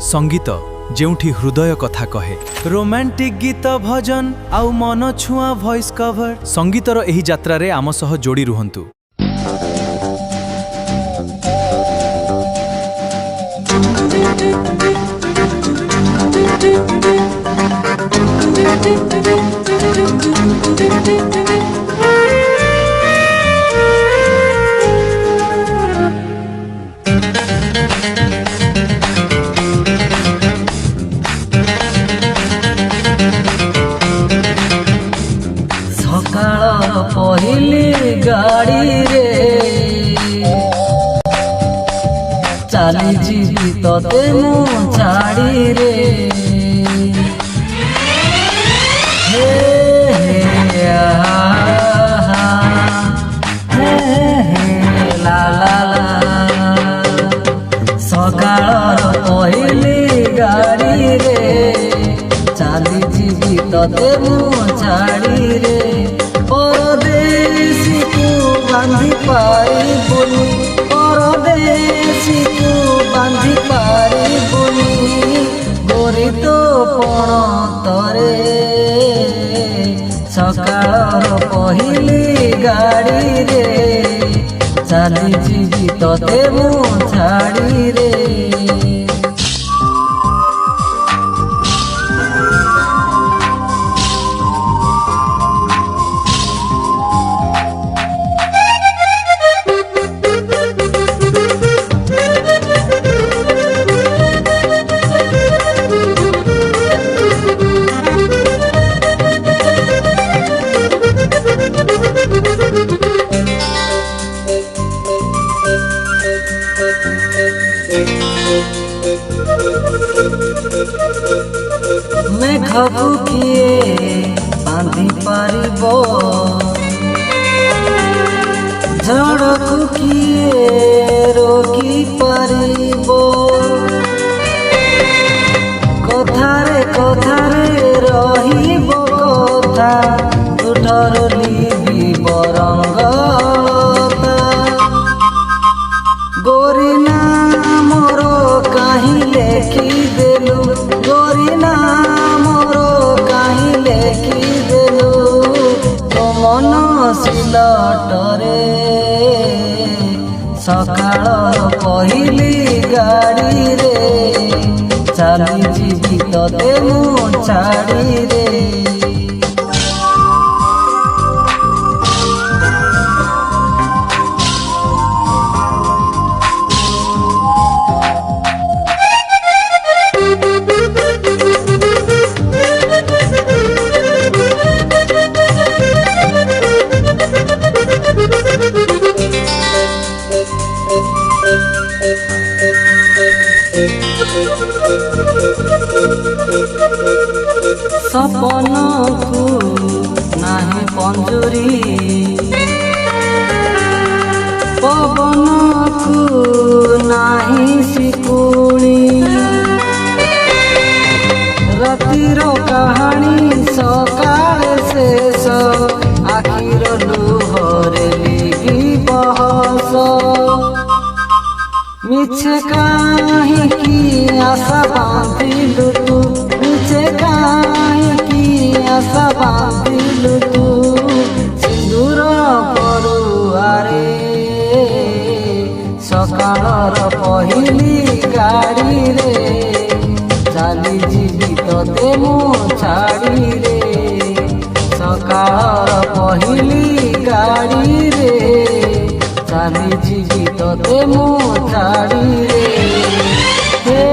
संगीत जेउठी हृदय कथा कहे रोमांटिक गीत भजन आउ मन छुआ वॉइस कवर संगीतर एही यात्रा रे आम सह जोड़ी रुहंतु। सकाळ पहिली गाड़ी रे चाली जीवी तोते मु छाड़ी रे हे हे आहा हे हे ला ला ला सकाळ पहिली गाड़ी रे चाली जीवी तोते मु छाड़ी रे परदेसी को बांधी पारी बोली परदेसी को बांधी पारी बोली गोरी तो पण तरे सकाळ पहिली गाड़ी रे चाली जीवी तोते मु छाड़ी रे मेघକୁ କିଏ ବାନ୍ଧି ପାରିବ ଝଡ଼କୁ କିଏ ରୋକି ପାରିବ କଥାରେ କଥାରେ ରହିବ କଥା ତୁଠରୁ ଲିଭିବ ରଙ୍ଗତା ଗୋରୀ ନା ମୋର କାହିଁ ଲେଖିଦେଲୁ ଗୋରୀ ନା सिलटरे सकाळ पहिली गाड़ी रे चाली जीवी तोते मु छाड़ी रे सपन को नाही पंजुरी पवन को नाही शिकुली रातिर कहानी सकाळ शेष आखिर लुहरे लिखी बहस मिछे काहे की आशा बांधिलु तू मिछे काहे की आशा बांधिलु तू सिंदूर परुआरे सकाळर पहिली गाड़ी रे चाली जीवी तोते मु छाड़ी रे सकाळर पहिली गाड़ी रे चाली जीवी तोते मु छाड़ी रे हे